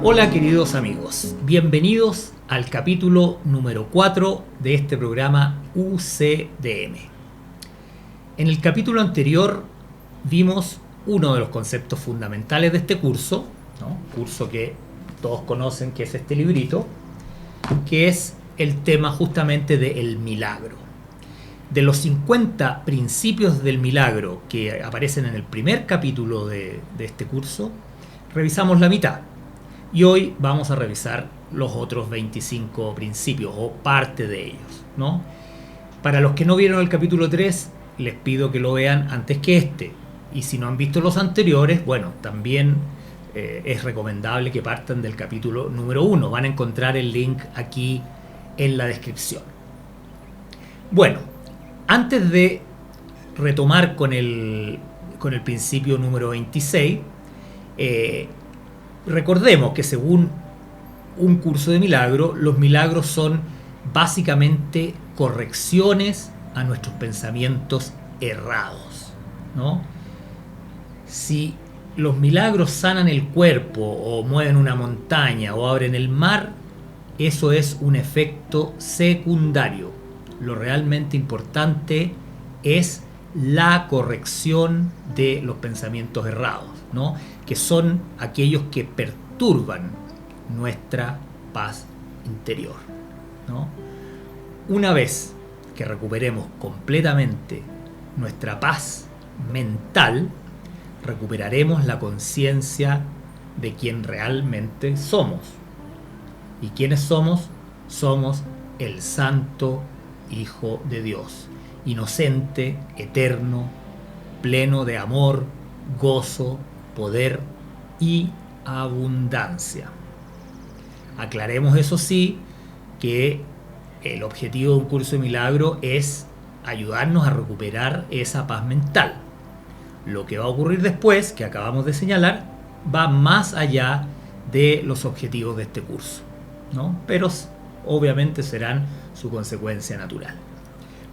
Hola queridos amigos, bienvenidos al capítulo número 4 de este programa UCDM. En el capítulo anterior vimos uno de los conceptos fundamentales de este curso, ¿no? Curso que todos conocen, que es este librito, que es el tema justamente del milagro. De los 50 principios del milagro que aparecen en el primer capítulo de este curso, revisamos la mitad. Y hoy vamos a revisar los otros 25 principios o parte de ellos, ¿no? Para los que no vieron el capítulo 3, les pido que lo vean antes que este. Y si no han visto los anteriores, bueno, también es recomendable que partan del capítulo número 1. Van a encontrar el link aquí en la descripción. Bueno, antes de retomar con el principio número 26, recordemos que según un curso de milagro, los milagros son básicamente correcciones a nuestros pensamientos errados, ¿no? Si los milagros sanan el cuerpo o mueven una montaña o abren el mar, eso es un efecto secundario. Lo realmente importante es la corrección de los pensamientos errados, ¿no? Que son aquellos que perturban nuestra paz interior, ¿no? Una vez que recuperemos completamente nuestra paz mental, recuperaremos la conciencia de quién realmente somos. ¿Y quiénes somos? Somos el Santo Hijo de Dios, inocente, eterno, pleno de amor, gozo, poder y abundancia. Aclaremos, eso sí, que el objetivo de un curso de milagro es ayudarnos a recuperar esa paz mental. Lo que va a ocurrir después, que acabamos de señalar, va más allá de los objetivos de este curso, ¿no? Pero obviamente serán su consecuencia natural.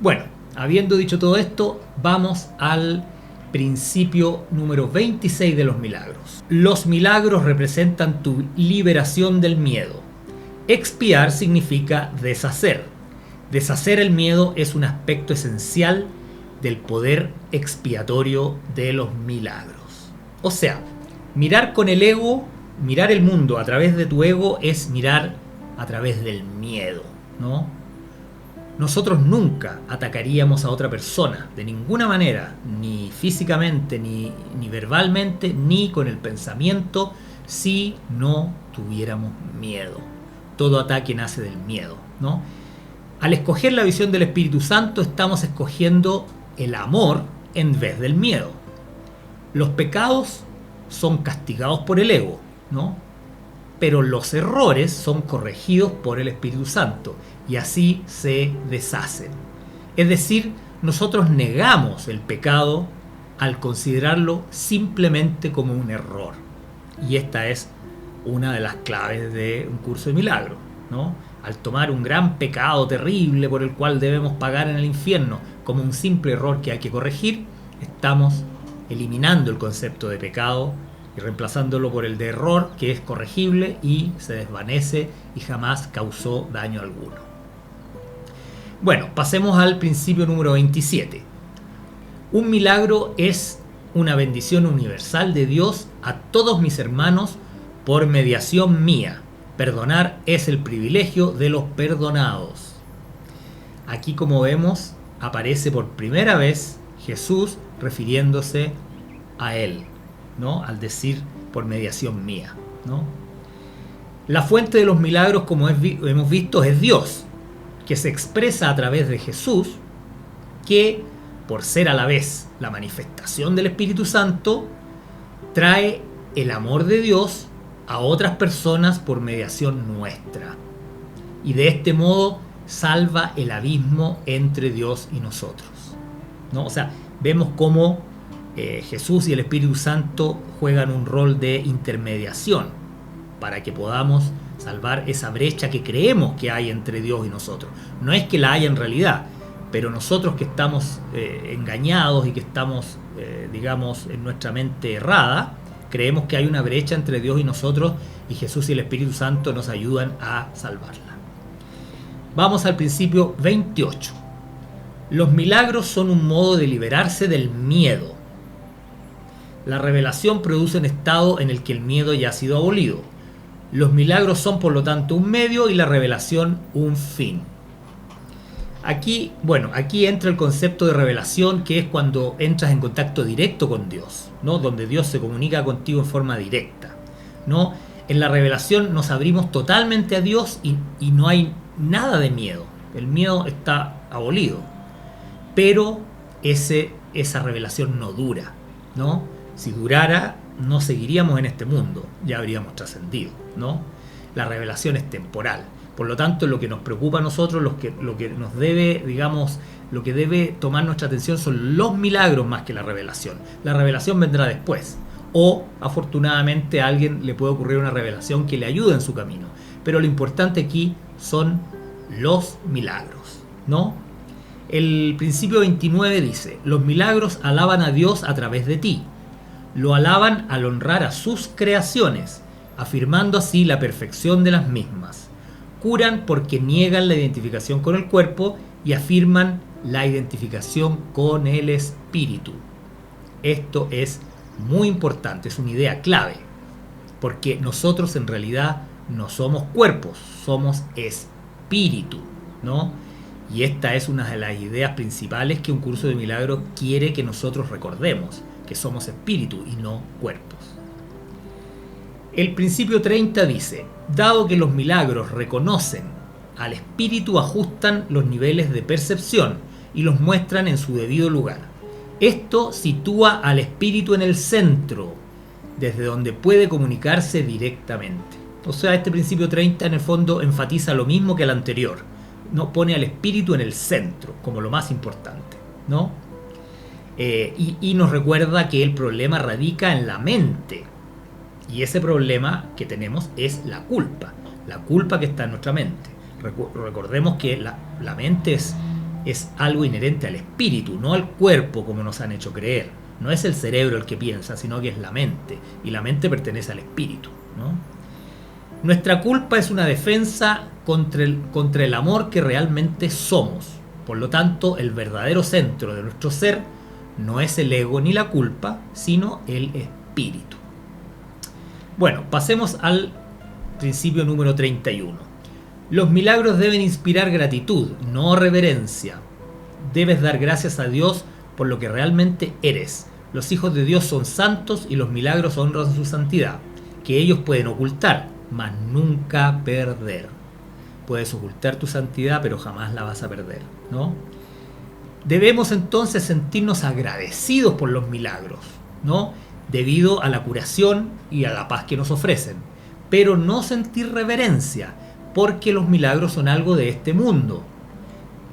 Bueno, habiendo dicho todo esto, vamos al principio número 26 de los milagros. Los milagros representan tu liberación del miedo. Expiar significa deshacer. Deshacer el miedo es un aspecto esencial del poder expiatorio de los milagros. O sea, mirar con el ego, mirar el mundo a través de tu ego es mirar a través del miedo, ¿no? Nosotros nunca atacaríamos a otra persona, de ninguna manera, ni físicamente, ni verbalmente, ni con el pensamiento, si no tuviéramos miedo. Todo ataque nace del miedo, ¿no? Al escoger la visión del Espíritu Santo, estamos escogiendo el amor en vez del miedo. Los pecados son castigados por el ego, ¿no? Pero los errores son corregidos por el Espíritu Santo y así se deshacen. Es decir, nosotros negamos el pecado al considerarlo simplemente como un error. Y esta es una de las claves de un curso de milagro, ¿no? Al tomar un gran pecado terrible por el cual debemos pagar en el infierno como un simple error que hay que corregir, estamos eliminando el concepto de pecado y reemplazándolo por el de error, que es corregible y se desvanece y jamás causó daño alguno. Bueno, pasemos al principio número 27. Un milagro es una bendición universal de Dios a todos mis hermanos por mediación mía. Perdonar es el privilegio de los perdonados. Aquí, como vemos, aparece por primera vez Jesús refiriéndose a él, ¿no? Al decir por mediación mía, ¿no? La fuente de los milagros, como hemos visto, es Dios, que se expresa a través de Jesús, que por ser a la vez la manifestación del Espíritu Santo, trae el amor de Dios a otras personas por mediación nuestra. Y de este modo salva el abismo entre Dios y nosotros, ¿no? O sea, vemos cómo Jesús y el Espíritu Santo juegan un rol de intermediación para que podamos salvar esa brecha que creemos que hay entre Dios y nosotros. No es que la haya en realidad, pero nosotros que estamos engañados y que estamos, digamos, en nuestra mente errada, Creemos que hay una brecha entre Dios y nosotros, y Jesús y el Espíritu Santo nos ayudan a salvarla. Vamos al principio 28. Los milagros son un modo de liberarse del miedo. La revelación produce un estado en el que el miedo ya ha sido abolido. Los milagros son, por lo tanto, un medio y la revelación un fin. Aquí entra el concepto de revelación, que es cuando entras en contacto directo con Dios, ¿no? Donde Dios se comunica contigo en forma directa, ¿no? En la revelación nos abrimos totalmente a Dios y no hay nada de miedo. El miedo está abolido. Pero esa revelación no dura, ¿no? Si durara, no seguiríamos en este mundo, ya habríamos trascendido, ¿no? La revelación es temporal. Por lo tanto, lo que nos preocupa a nosotros, lo que nos debe, lo que debe tomar nuestra atención son los milagros más que la revelación. La revelación vendrá después. O, afortunadamente, a alguien le puede ocurrir una revelación que le ayude en su camino. Pero lo importante aquí son los milagros, ¿no? El principio 29 dice: los milagros alaban a Dios a través de ti. Lo alaban al honrar a sus creaciones, afirmando así la perfección de las mismas. Curan porque niegan la identificación con el cuerpo y afirman la identificación con el espíritu. Esto es muy importante, es una idea clave, porque nosotros en realidad no somos cuerpos, somos espíritu, ¿no? Y esta es una de las ideas principales que un curso de milagros quiere que nosotros recordemos, que somos espíritu y no cuerpos. El principio 30 dice: dado que los milagros reconocen al espíritu, ajustan los niveles de percepción y los muestran en su debido lugar. Esto sitúa al espíritu en el centro, desde donde puede comunicarse directamente. O sea, este principio 30 en el fondo enfatiza lo mismo que el anterior. No, pone al espíritu en el centro, como lo más importante, ¿no? Y nos recuerda que el problema radica en la mente. Y ese problema que tenemos es la culpa que está en nuestra mente. Recordemos que la mente es algo inherente al espíritu, no al cuerpo como nos han hecho creer. No es el cerebro el que piensa, sino que es la mente. Y la mente pertenece al espíritu, ¿no? Nuestra culpa es una defensa contra el amor que realmente somos. Por lo tanto, el verdadero centro de nuestro ser no es el ego ni la culpa, sino el espíritu. Bueno, pasemos al principio número 31. Los milagros deben inspirar gratitud, no reverencia. Debes dar gracias a Dios por lo que realmente eres. Los hijos de Dios son santos y los milagros honran su santidad, que ellos pueden ocultar, mas nunca perder. Puedes ocultar tu santidad, pero jamás la vas a perder, ¿no? Debemos entonces sentirnos agradecidos por los milagros, ¿no? Debido a la curación y a la paz que nos ofrecen, pero no sentir reverencia, porque los milagros son algo de este mundo.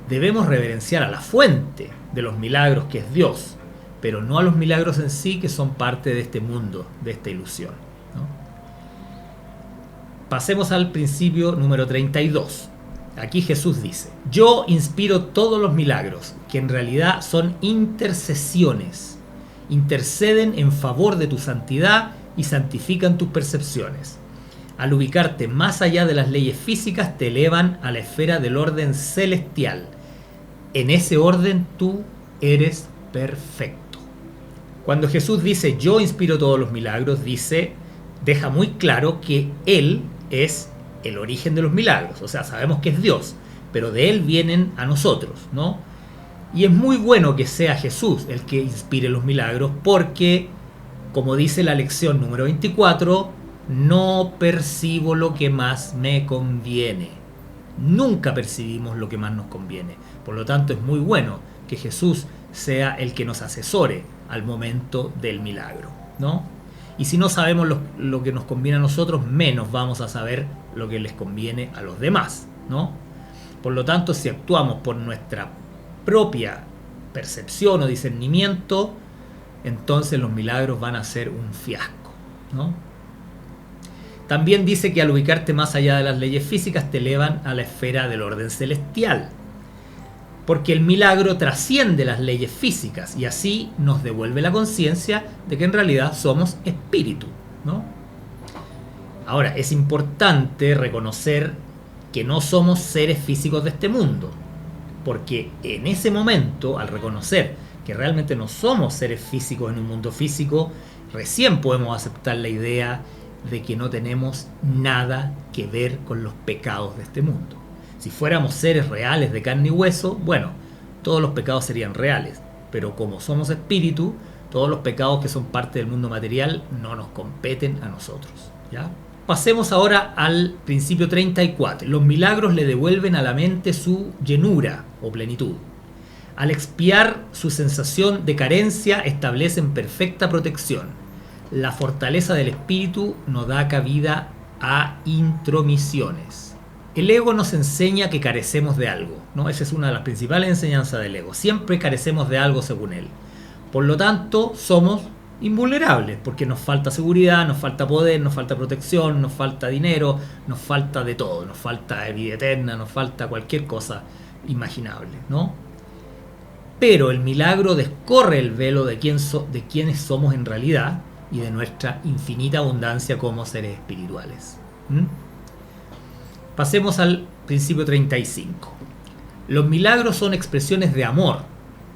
Debemos reverenciar a la fuente de los milagros, que es Dios, pero no a los milagros en sí, que son parte de este mundo, de esta ilusión, ¿no? Pasemos al principio número 32. Aquí Jesús dice: yo inspiro todos los milagros, que en realidad son intercesiones. Interceden en favor de tu santidad y santifican tus percepciones. Al ubicarte más allá de las leyes físicas, te elevan a la esfera del orden celestial. En ese orden tú eres perfecto. Cuando Jesús dice yo inspiro todos los milagros, deja muy claro que Él es el origen de los milagros. O sea, sabemos que es Dios, pero de Él vienen a nosotros, ¿no? Y es muy bueno que sea Jesús el que inspire los milagros, porque, como dice la lección número 24, no percibo lo que más me conviene. Nunca percibimos lo que más nos conviene. Por lo tanto, es muy bueno que Jesús sea el que nos asesore al momento del milagro, ¿no? Y si no sabemos lo que nos conviene a nosotros, menos vamos a saber lo que les conviene a los demás, ¿no? Por lo tanto, si actuamos por nuestra propia percepción o discernimiento, entonces los milagros van a ser un fiasco, ¿no? También dice que al ubicarte más allá de las leyes físicas te elevan a la esfera del orden celestial. porque el milagro trasciende las leyes físicas y así nos devuelve la conciencia de que en realidad somos espíritu, ¿no? Ahora, es importante reconocer que no somos seres físicos de este mundo, porque en ese momento, al reconocer que realmente no somos seres físicos en un mundo físico, recién podemos aceptar la idea de que no tenemos nada que ver con los pecados de este mundo. Si fuéramos seres reales de carne y hueso, bueno, todos los pecados serían reales, pero como somos espíritu, todos los pecados que son parte del mundo material no nos competen a nosotros, ¿ya? Pasemos ahora al principio 34. Los milagros le devuelven a la mente su llenura o plenitud. Al expiar su sensación de carencia, establecen perfecta protección. La fortaleza del espíritu no da cabida a intromisiones. El ego nos enseña que carecemos de algo, ¿no? Esa es una de las principales enseñanzas del ego. Siempre carecemos de algo según él. Por lo tanto, somos invulnerables, porque nos falta seguridad, nos falta poder, nos falta protección, nos falta dinero, nos falta de todo, nos falta vida eterna, nos falta cualquier cosa imaginable, ¿no? Pero el milagro descorre el velo de quiénes somos en realidad y de nuestra infinita abundancia como seres espirituales. Pasemos al principio 35. Los milagros son expresiones de amor,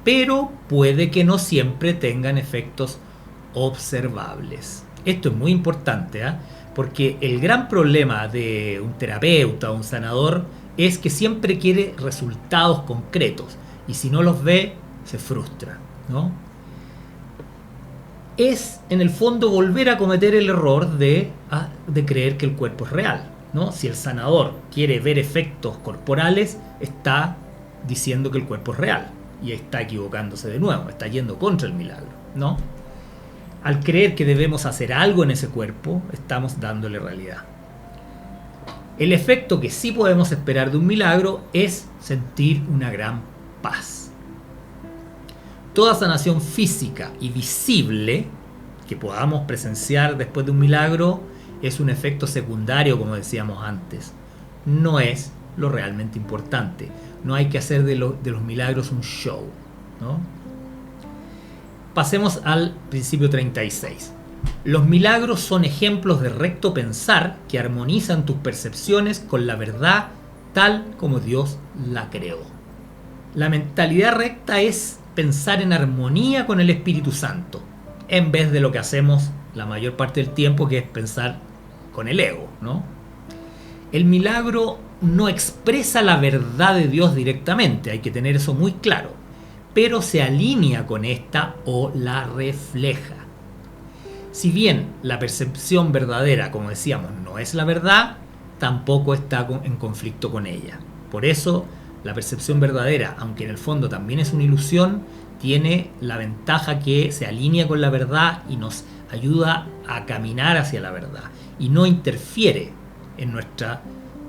pero puede que no siempre tengan efectos observables. Esto es muy importante, porque el gran problema de un terapeuta o un sanador es que siempre quiere resultados concretos y si no los ve, se frustra, ¿no? Es en el fondo volver a cometer el error de creer que el cuerpo es real, ¿no? Si el sanador quiere ver efectos corporales, está diciendo que el cuerpo es real y está equivocándose de nuevo, está yendo contra el milagro, ¿no? Al creer que debemos hacer algo en ese cuerpo, estamos dándole realidad. El efecto que sí podemos esperar de un milagro es sentir una gran paz. Toda sanación física y visible que podamos presenciar después de un milagro es un efecto secundario, como decíamos antes. No es lo realmente importante. No hay que hacer de los milagros un show, ¿no? Pasemos al principio 36. Los milagros son ejemplos de recto pensar que armonizan tus percepciones con la verdad tal como Dios la creó. La mentalidad recta es pensar en armonía con el Espíritu Santo, en vez de lo que hacemos la mayor parte del tiempo, que es pensar con el ego, ¿no? El milagro no expresa la verdad de Dios directamente, hay que tener eso muy claro, pero se alinea con esta o la refleja. Si bien la percepción verdadera, como decíamos, no es la verdad, tampoco está en conflicto con ella. Por eso, la percepción verdadera, aunque en el fondo también es una ilusión, tiene la ventaja que se alinea con la verdad y nos ayuda a caminar hacia la verdad y no interfiere en nuestra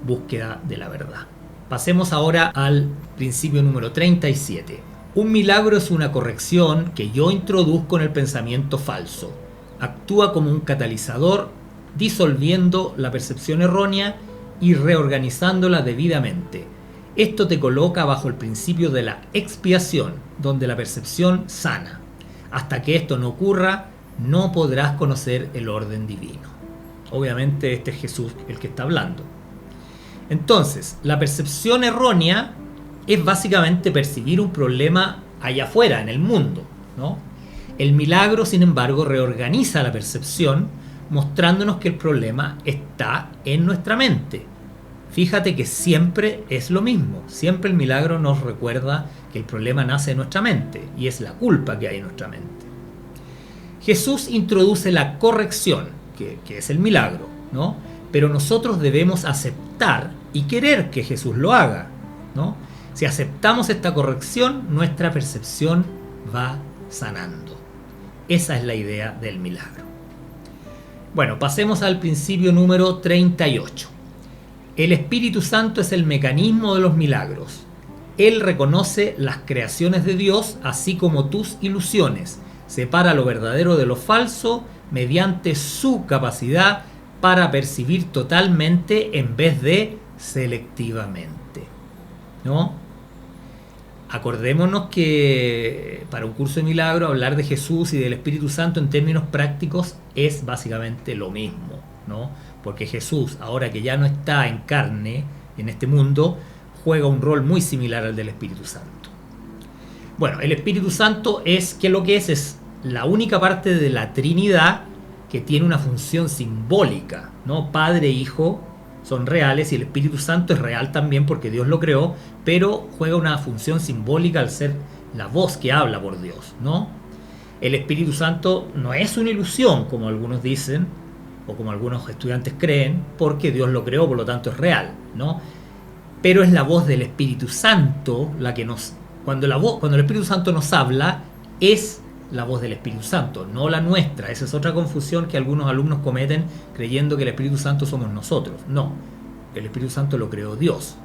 búsqueda de la verdad. Pasemos ahora al principio número 37. Un milagro es una corrección que yo introduzco en el pensamiento falso. Actúa como un catalizador, disolviendo la percepción errónea y reorganizándola debidamente. Esto te coloca bajo el principio de la expiación, donde la percepción sana. Hasta que esto no ocurra, no podrás conocer el orden divino. Obviamente este es Jesús el que está hablando. Entonces, la percepción errónea es básicamente percibir un problema allá afuera, en el mundo, ¿no? El milagro, sin embargo, reorganiza la percepción, mostrándonos que el problema está en nuestra mente. Fíjate que siempre es lo mismo. Siempre el milagro nos recuerda que el problema nace en nuestra mente y es la culpa que hay en nuestra mente. Jesús introduce la corrección, que es el milagro, ¿no? Pero nosotros debemos aceptar y querer que Jesús lo haga, ¿no? Si aceptamos esta corrección, nuestra percepción va sanando. Esa es la idea del milagro. Bueno, pasemos al principio número 38. El Espíritu Santo es el mecanismo de los milagros. Él reconoce las creaciones de Dios, así como tus ilusiones. Separa lo verdadero de lo falso mediante su capacidad para percibir totalmente en vez de selectivamente, ¿no? Acordémonos que para un curso de milagro hablar de Jesús y del Espíritu Santo en términos prácticos es básicamente lo mismo, ¿no? Porque Jesús, ahora que ya no está en carne en este mundo, juega un rol muy similar al del Espíritu Santo. Bueno, el Espíritu Santo ¿qué es lo que es? Es la única parte de la Trinidad que tiene una función simbólica, ¿no? Padre e Hijo son reales y el Espíritu Santo es real también porque Dios lo creó, pero juega una función simbólica al ser la voz que habla por Dios, ¿no? El Espíritu Santo no es una ilusión, como algunos dicen, o como algunos estudiantes creen, porque Dios lo creó, por lo tanto es real, ¿no? Pero es la voz del Espíritu Santo la que nos... Cuando el Espíritu Santo nos habla, es la voz del Espíritu Santo, no la nuestra. Esa es otra confusión que algunos alumnos cometen creyendo que el Espíritu Santo somos nosotros. No, el Espíritu Santo lo creó Dios,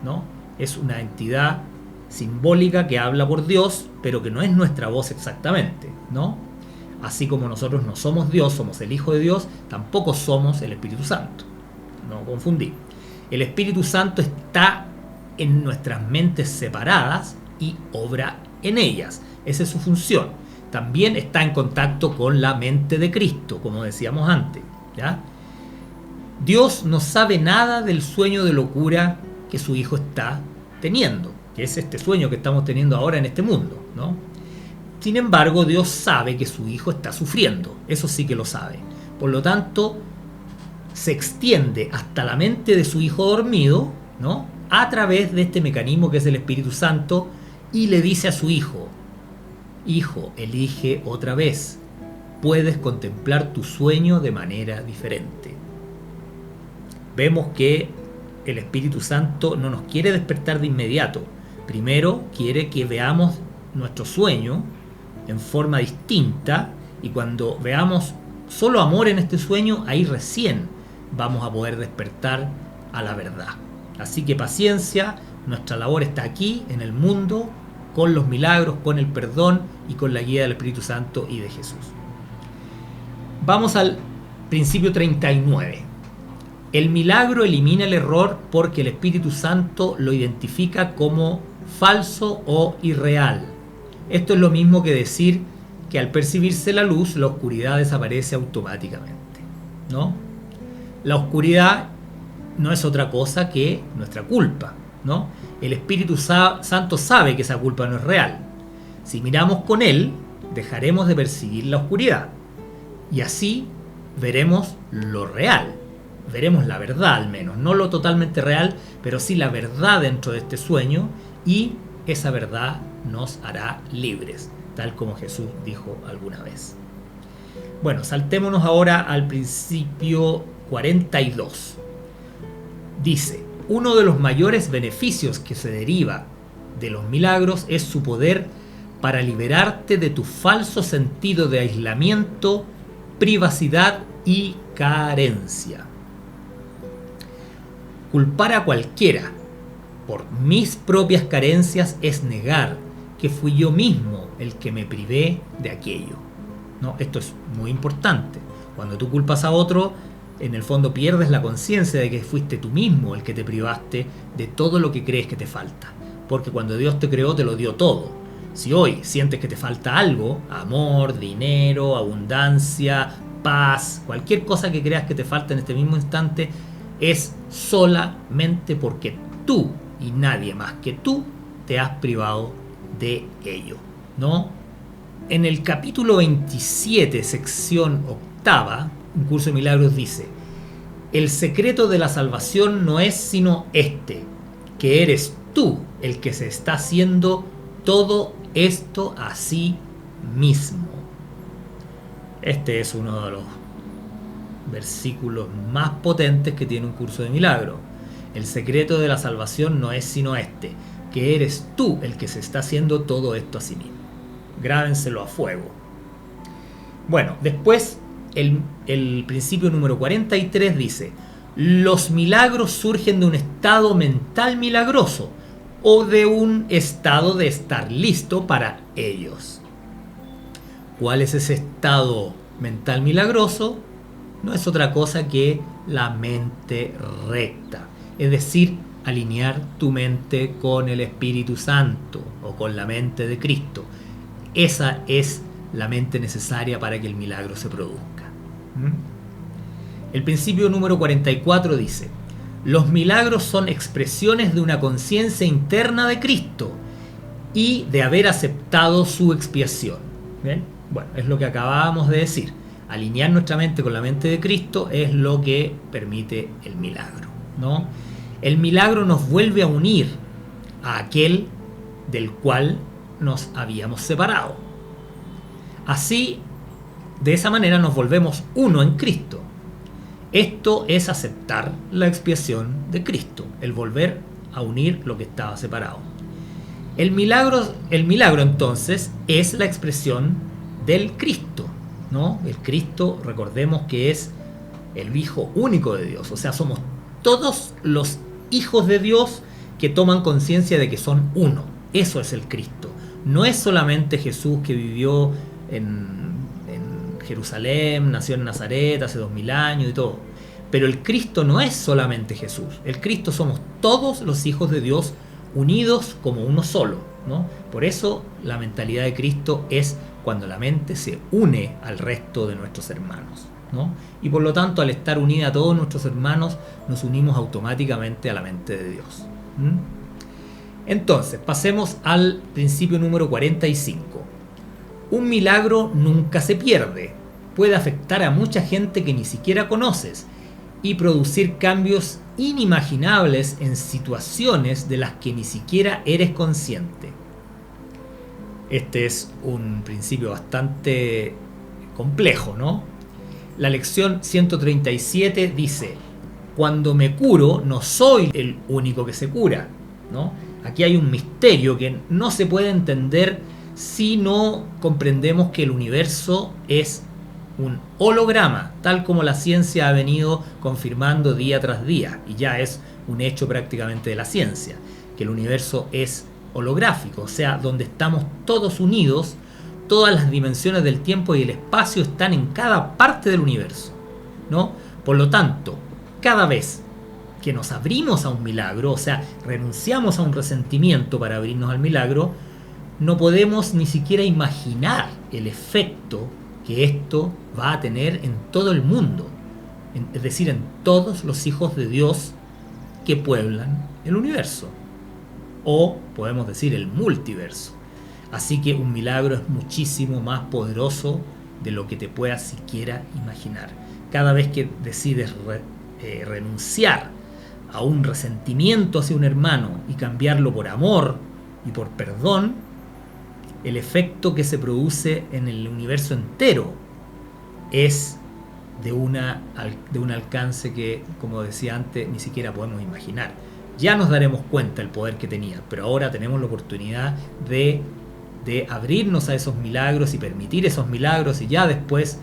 ¿no? Es una entidad simbólica que habla por Dios, pero que no es nuestra voz exactamente, ¿no? Así como nosotros no somos Dios, somos el Hijo de Dios, tampoco somos el Espíritu Santo. No confundir. El Espíritu Santo está en nuestras mentes separadas y obra en ellas. Esa es su función. También está en contacto con la mente de Cristo, como decíamos antes, ¿ya? Dios no sabe nada del sueño de locura que su Hijo está teniendo, que es este sueño que estamos teniendo ahora en este mundo, ¿no? Sin embargo, Dios sabe que su Hijo está sufriendo, eso sí que lo sabe. Por lo tanto, se extiende hasta la mente de su Hijo dormido, ¿no? A través de este mecanismo que es el Espíritu Santo, y le dice a su Hijo: Hijo, elige otra vez. Puedes contemplar tu sueño de manera diferente. Vemos que el Espíritu Santo no nos quiere despertar de inmediato. Primero quiere que veamos nuestro sueño en forma distinta, y cuando veamos solo amor en este sueño, ahí recién vamos a poder despertar a la verdad. Así que paciencia, nuestra labor está aquí en el mundo, con los milagros, con el perdón y con la guía del Espíritu Santo y de Jesús. Vamos al principio 39. El milagro elimina el error porque el Espíritu Santo lo identifica como falso o irreal. Esto es lo mismo que decir que al percibirse la luz, la oscuridad desaparece automáticamente, ¿no? La oscuridad no es otra cosa que nuestra culpa, ¿no? El Espíritu Santo sabe que esa culpa no es real. Si miramos con Él, dejaremos de percibir la oscuridad. Y así veremos lo real. Veremos la verdad al menos. No lo totalmente real, pero sí la verdad dentro de este sueño. Y esa verdad nos hará libres, tal como Jesús dijo alguna vez. Bueno, saltémonos ahora al principio 42. Dice: uno de los mayores beneficios que se deriva de los milagros es su poder para liberarte de tu falso sentido de aislamiento, privacidad y carencia. Culpar a cualquiera por mis propias carencias es negar que fui yo mismo el que me privé de aquello, ¿no? Esto es muy importante. Cuando tú culpas a otro, en el fondo pierdes la conciencia de que fuiste tú mismo el que te privaste de todo lo que crees que te falta. Porque cuando Dios te creó, te lo dio todo. Si hoy sientes que te falta algo, amor, dinero, abundancia, paz, cualquier cosa que creas que te falta en este mismo instante, es solamente porque tú y nadie más que tú te has privado de ello, ¿no? En el capítulo 27, sección octava, un curso de milagros dice: el secreto de la salvación no es sino este, que eres tú el que se está haciendo todo esto a sí mismo. Este es uno de los versículos más potentes que tiene un curso de milagros. El secreto de la salvación no es sino este, que eres tú el que se está haciendo todo esto a sí mismo. Grábenselo a fuego. Bueno, después el principio número 43 dice: los milagros surgen de un estado mental milagroso o de un estado de estar listo para ellos. ¿Cuál es ese estado mental milagroso? No es otra cosa que la mente recta, es decir, alinear tu mente con el Espíritu Santo o con la mente de Cristo. Esa es la mente necesaria para que el milagro se produzca. El principio número 44 dice: los milagros son expresiones de una conciencia interna de Cristo y de haber aceptado su expiación. ¿Bien? Bueno, es lo que acabábamos de decir. Alinear nuestra mente con la mente de Cristo es lo que permite el milagro, ¿no? El milagro nos vuelve a unir a aquel del cual nos habíamos separado. Así, de esa manera nos volvemos uno en Cristo. Esto es aceptar la expiación de Cristo, el volver a unir lo que estaba separado. El milagro entonces es la expresión del Cristo, ¿no? El Cristo, recordemos que es el Hijo único de Dios, o sea, somos todos los hijos de Dios que toman conciencia de que son uno. Eso es el Cristo. No es solamente Jesús que vivió en Jerusalén, nació en Nazaret hace 2000 años y todo. Pero el Cristo no es solamente Jesús. El Cristo somos todos los hijos de Dios unidos como uno solo, ¿no? Por eso la mentalidad de Cristo es cuando la mente se une al resto de nuestros hermanos, ¿no? Y por lo tanto, al estar unida a todos nuestros hermanos, nos unimos automáticamente a la mente de Dios. Entonces, pasemos al principio número 45. Un milagro nunca se pierde. Puede afectar a mucha gente que ni siquiera conoces y producir cambios inimaginables en situaciones de las que ni siquiera eres consciente. Este es un principio bastante complejo, ¿no? La lección 137 dice: cuando me curo, no soy el único que se cura, ¿no? Aquí hay un misterio que no se puede entender si no comprendemos que el universo es un holograma, tal como la ciencia ha venido confirmando día tras día, y ya es un hecho prácticamente de la ciencia, que el universo es holográfico, o sea, donde estamos todos unidos, todas las dimensiones del tiempo y el espacio están en cada parte del universo, ¿no? Por lo tanto, cada vez que nos abrimos a un milagro, o sea, renunciamos a un resentimiento para abrirnos al milagro, no podemos ni siquiera imaginar el efecto que esto va a tener en todo el mundo, es decir, en todos los hijos de Dios que pueblan el universo, o podemos decir el multiverso. Así que un milagro es muchísimo más poderoso de lo que te puedas siquiera imaginar. Cada vez que decides renunciar a un resentimiento hacia un hermano y cambiarlo por amor y por perdón, el efecto que se produce en el universo entero es de un alcance que, como decía antes, ni siquiera podemos imaginar. Ya nos daremos cuenta del poder que tenía, pero ahora tenemos la oportunidad de abrirnos a esos milagros y permitir esos milagros, y ya después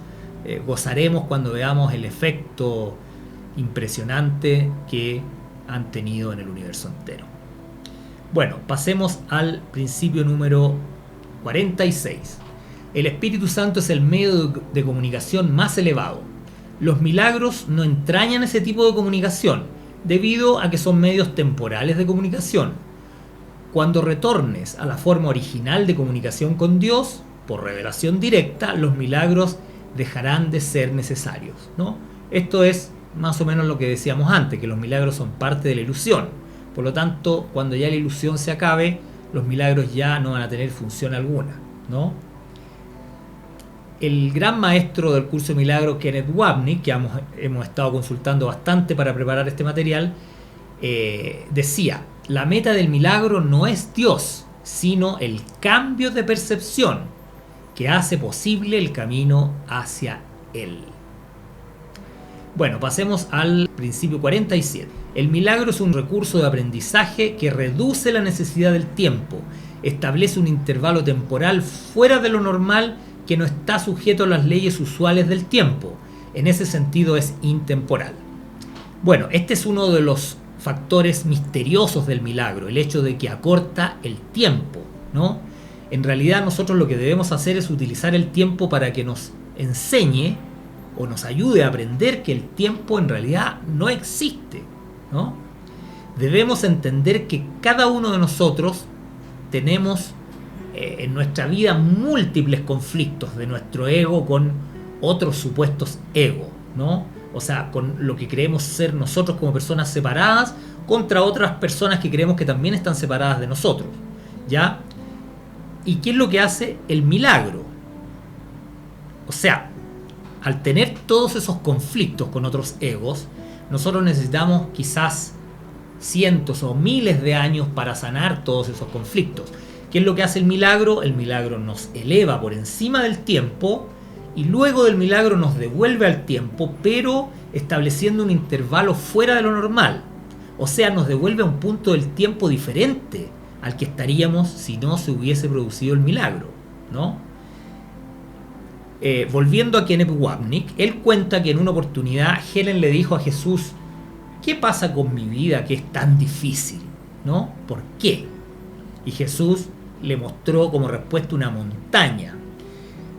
gozaremos cuando veamos el efecto impresionante que han tenido en el universo entero. Bueno, pasemos al principio número 46. El Espíritu Santo es el medio de comunicación más elevado. Los milagros no entrañan ese tipo de comunicación, debido a que son medios temporales de comunicación. Cuando retornes a la forma original de comunicación con Dios, por revelación directa, los milagros dejarán de ser necesarios, ¿no? Esto es más o menos lo que decíamos antes, que los milagros son parte de la ilusión. Por lo tanto, cuando ya la ilusión se acabe, los milagros ya no van a tener función alguna, ¿no? El gran maestro del curso de milagros, Kenneth Wapnick, que hemos estado consultando bastante para preparar este material, decía: la meta del milagro no es Dios, sino el cambio de percepción que hace posible el camino hacia Él. Bueno, pasemos al principio 47. El milagro es un recurso de aprendizaje que reduce la necesidad del tiempo, establece un intervalo temporal fuera de lo normal que no está sujeto a las leyes usuales del tiempo. En ese sentido es intemporal. Bueno, este es uno de los factores misteriosos del milagro, el hecho de que acorta el tiempo, ¿no? En realidad nosotros lo que debemos hacer es utilizar el tiempo para que nos enseñe o nos ayude a aprender que el tiempo en realidad no existe, ¿no? debemos entender que cada uno de nosotros tenemos en nuestra vida múltiples conflictos de nuestro ego con otros supuestos egos, ¿no? O sea, con lo que creemos ser nosotros como personas separadas contra otras personas que creemos que también están separadas de nosotros, ¿ya? ¿Y qué es lo que hace el milagro? O sea, al tener todos esos conflictos con otros egos, nosotros necesitamos quizás cientos o miles de años para sanar todos esos conflictos. ¿Qué es lo que hace el milagro? El milagro nos eleva por encima del tiempo y luego del milagro nos devuelve al tiempo, pero estableciendo un intervalo fuera de lo normal. O sea, nos devuelve a un punto del tiempo diferente al que estaríamos si no se hubiese producido el milagro, ¿no? Volviendo a Kenneth Wapnick, él cuenta que en una oportunidad Helen le dijo a Jesús: ¿qué pasa con mi vida que es tan difícil? ¿No? ¿Por qué? Y Jesús le mostró como respuesta una montaña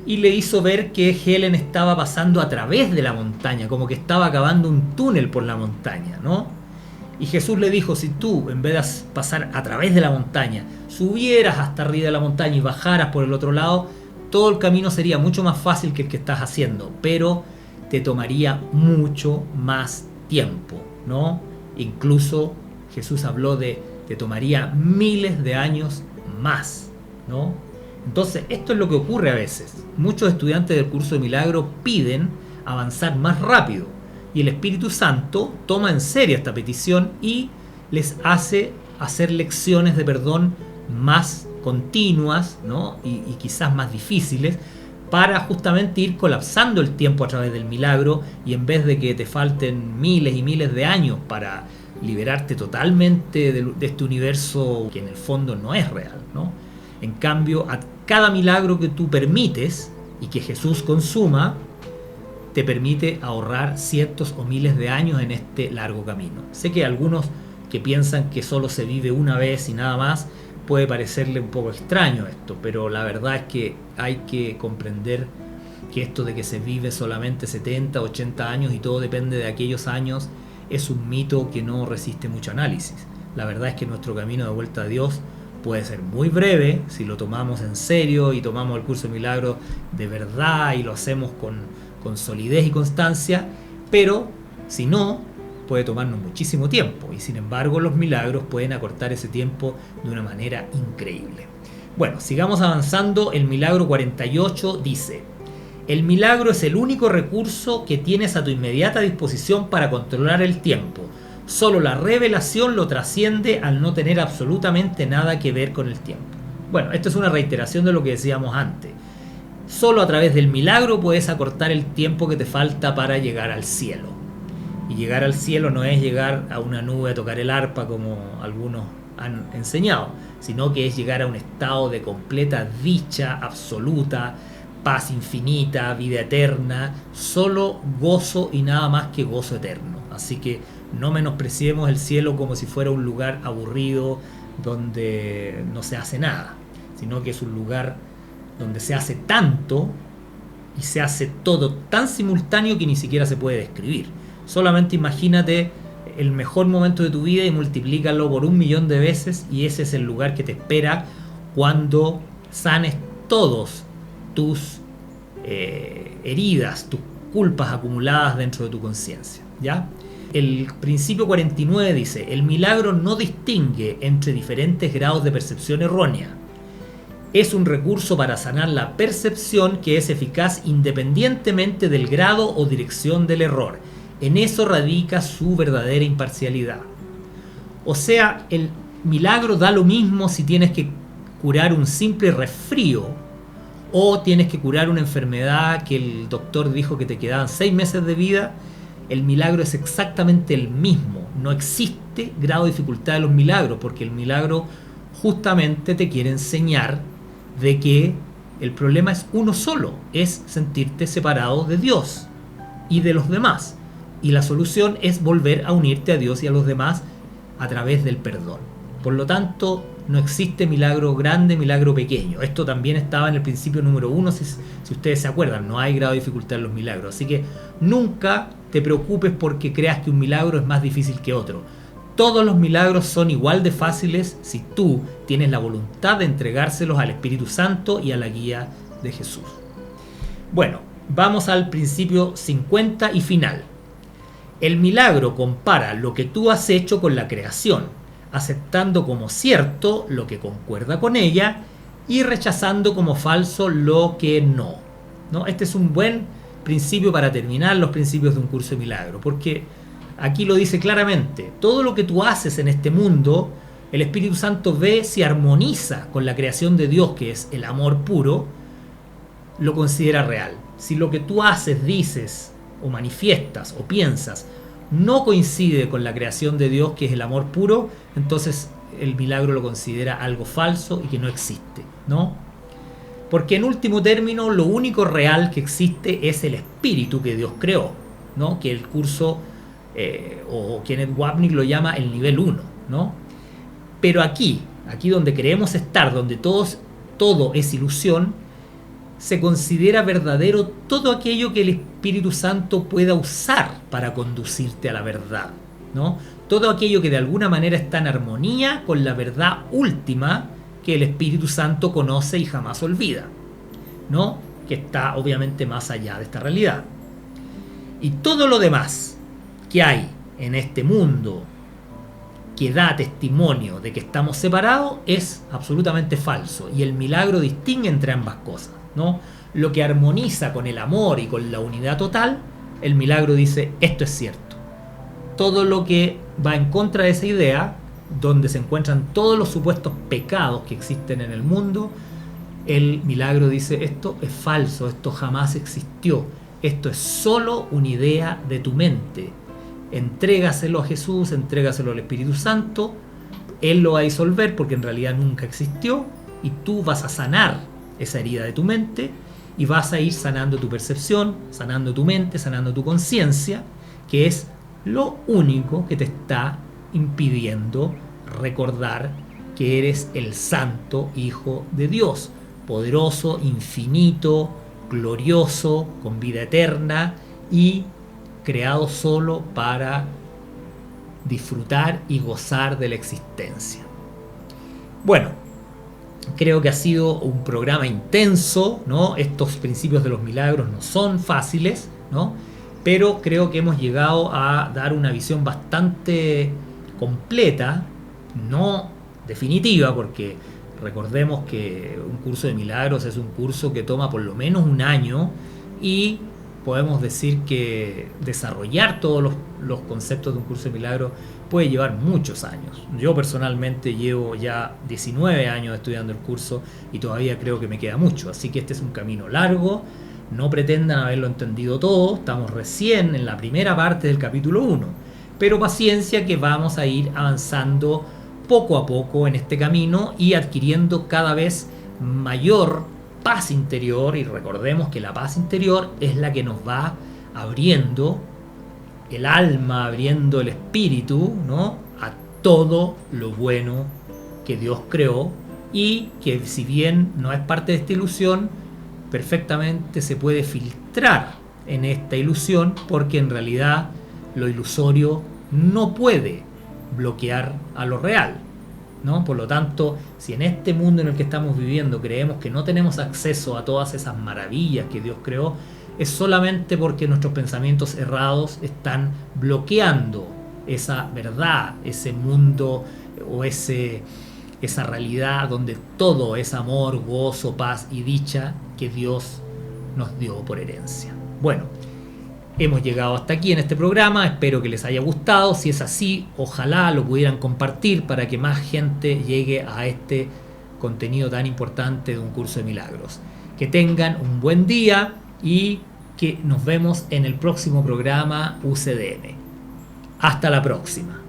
y le hizo ver que Helen estaba pasando a través de la montaña, como que estaba cavando un túnel por la montaña, ¿no? Y Jesús le dijo: si tú, en vez de pasar a través de la montaña, subieras hasta arriba de la montaña y bajaras por el otro lado, todo el camino sería mucho más fácil que el que estás haciendo, pero te tomaría mucho más tiempo, ¿no? Incluso Jesús habló de te tomaría miles de años más, ¿no? Entonces, esto es lo que ocurre a veces. Muchos estudiantes del curso de milagro piden avanzar más rápido y el Espíritu Santo toma en serio esta petición y les hace hacer lecciones de perdón más continuas, ¿no? y quizás más difíciles, para justamente ir colapsando el tiempo a través del milagro, y en vez de que te falten miles y miles de años para liberarte totalmente de este universo que en el fondo no es real, ¿no? En cambio, a cada milagro que tú permites y que Jesús consuma, te permite ahorrar cientos o miles de años en este largo camino. Sé que algunos que piensan que solo se vive una vez y nada más, puede parecerle un poco extraño esto, pero la verdad es que hay que comprender que esto de que se vive solamente 70, 80 años y todo depende de aquellos años es un mito que no resiste mucho análisis. La verdad es que nuestro camino de vuelta a Dios puede ser muy breve si lo tomamos en serio y tomamos el curso de milagros de verdad y lo hacemos con solidez y constancia, pero si no, puede tomarnos muchísimo tiempo, y sin embargo los milagros pueden acortar ese tiempo de una manera increíble. Bueno, sigamos avanzando. El milagro 48 dice: el milagro es el único recurso que tienes a tu inmediata disposición para controlar el tiempo. Solo la revelación lo trasciende al no tener absolutamente nada que ver con el tiempo. Bueno, esto es una reiteración de lo que decíamos antes. Solo a través del milagro puedes acortar el tiempo que te falta para llegar al cielo. Y llegar al cielo no es llegar a una nube a tocar el arpa como algunos han enseñado, sino que es llegar a un estado de completa dicha absoluta, paz infinita, vida eterna, solo gozo y nada más que gozo eterno. Así que no menospreciemos el cielo como si fuera un lugar aburrido donde no se hace nada, sino que es un lugar donde se hace tanto y se hace todo tan simultáneo que ni siquiera se puede describir. Solamente imagínate el mejor momento de tu vida y multiplícalo por 1.000.000 de veces, y ese es el lugar que te espera cuando sanes todos tus heridas, tus culpas acumuladas dentro de tu conciencia, ¿ya? El principio 49 dice: el milagro no distingue entre diferentes grados de percepción errónea. Es un recurso para sanar la percepción que es eficaz independientemente del grado o dirección del error. En eso radica su verdadera imparcialidad. O sea, el milagro da lo mismo si tienes que curar un simple resfrío o tienes que curar una enfermedad que el doctor dijo que te quedaban 6 meses de vida. El milagro es exactamente el mismo. No existe grado de dificultad de los milagros, porque el milagro justamente te quiere enseñar de que el problema es uno solo, es sentirte separado de Dios y de los demás. Y la solución es volver a unirte a Dios y a los demás a través del perdón. Por lo tanto, no existe milagro grande, milagro pequeño. Esto también estaba en el principio número 1, si ustedes se acuerdan. No hay grado de dificultad en los milagros. Así que nunca te preocupes porque creas que un milagro es más difícil que otro. Todos los milagros son igual de fáciles si tú tienes la voluntad de entregárselos al Espíritu Santo y a la guía de Jesús. Bueno, vamos al principio 50 y final. El milagro compara lo que tú has hecho con la creación, aceptando como cierto lo que concuerda con ella y rechazando como falso lo que no. ¿No? Este es un buen principio para terminar los principios de un curso de milagro, porque aquí lo dice claramente: todo lo que tú haces en este mundo, el Espíritu Santo ve si armoniza con la creación de Dios, que es el amor puro, lo considera real. Si lo que tú haces, dices o manifiestas o piensas no coincide con la creación de Dios, que es el amor puro, entonces el milagro lo considera algo falso y que no existe, ¿no? Porque en último término lo único real que existe es el espíritu que Dios creó, ¿no? Que el curso o Kenneth Wapnick lo llama el nivel 1, ¿no? Pero aquí donde queremos estar, donde todo es ilusión, se considera verdadero todo aquello que el Espíritu Santo pueda usar para conducirte a la verdad, ¿no? Todo aquello que de alguna manera está en armonía con la verdad última que el Espíritu Santo conoce y jamás olvida, ¿no? Que está obviamente más allá de esta realidad. Y todo lo demás que hay en este mundo que da testimonio de que estamos separados es absolutamente falso, y el milagro distingue entre ambas cosas, ¿no? Lo que armoniza con el amor y con la unidad total, el milagro dice: esto es cierto. Todo lo que va en contra de esa idea, donde se encuentran todos los supuestos pecados que existen en el mundo, el milagro dice: esto es falso, esto jamás existió, esto es solo una idea de tu mente. Entrégaselo a Jesús, entrégaselo al Espíritu Santo, Él lo va a disolver porque en realidad nunca existió, y tú vas a sanar esa herida de tu mente y vas a ir sanando tu percepción, sanando tu mente, sanando tu conciencia, que es lo único que te está impidiendo recordar que eres el santo Hijo de Dios, poderoso, infinito, glorioso, con vida eterna y creado solo para disfrutar y gozar de la existencia. Bueno, creo que ha sido un programa intenso, ¿no? Estos principios de los milagros no son fáciles, ¿no? Pero creo que hemos llegado a dar una visión bastante completa, no definitiva, porque recordemos que un curso de milagros es un curso que toma por lo menos un año, y podemos decir que desarrollar todos los conceptos de un curso de milagros puede llevar muchos años. Yo personalmente llevo ya 19 años estudiando el curso y todavía creo que me queda mucho, así que este es un camino largo. No pretendan haberlo entendido todo, estamos recién en la primera parte del capítulo 1, pero paciencia, que vamos a ir avanzando poco a poco en este camino y adquiriendo cada vez mayor paz interior. Y recordemos que la paz interior es la que nos va abriendo el alma, abriendo el espíritu, ¿no?, a todo lo bueno que Dios creó, y que si bien no es parte de esta ilusión, perfectamente se puede filtrar en esta ilusión, porque en realidad lo ilusorio no puede bloquear a lo real, ¿no? Por lo tanto, si en este mundo en el que estamos viviendo creemos que no tenemos acceso a todas esas maravillas que Dios creó, es solamente porque nuestros pensamientos errados están bloqueando esa verdad, ese mundo o esa realidad donde todo es amor, gozo, paz y dicha que Dios nos dio por herencia. Bueno, hemos llegado hasta aquí en este programa, espero que les haya gustado. Si es así, ojalá lo pudieran compartir para que más gente llegue a este contenido tan importante de un curso de milagros. Que tengan un buen día y que nos vemos en el próximo programa UCDM. Hasta la próxima.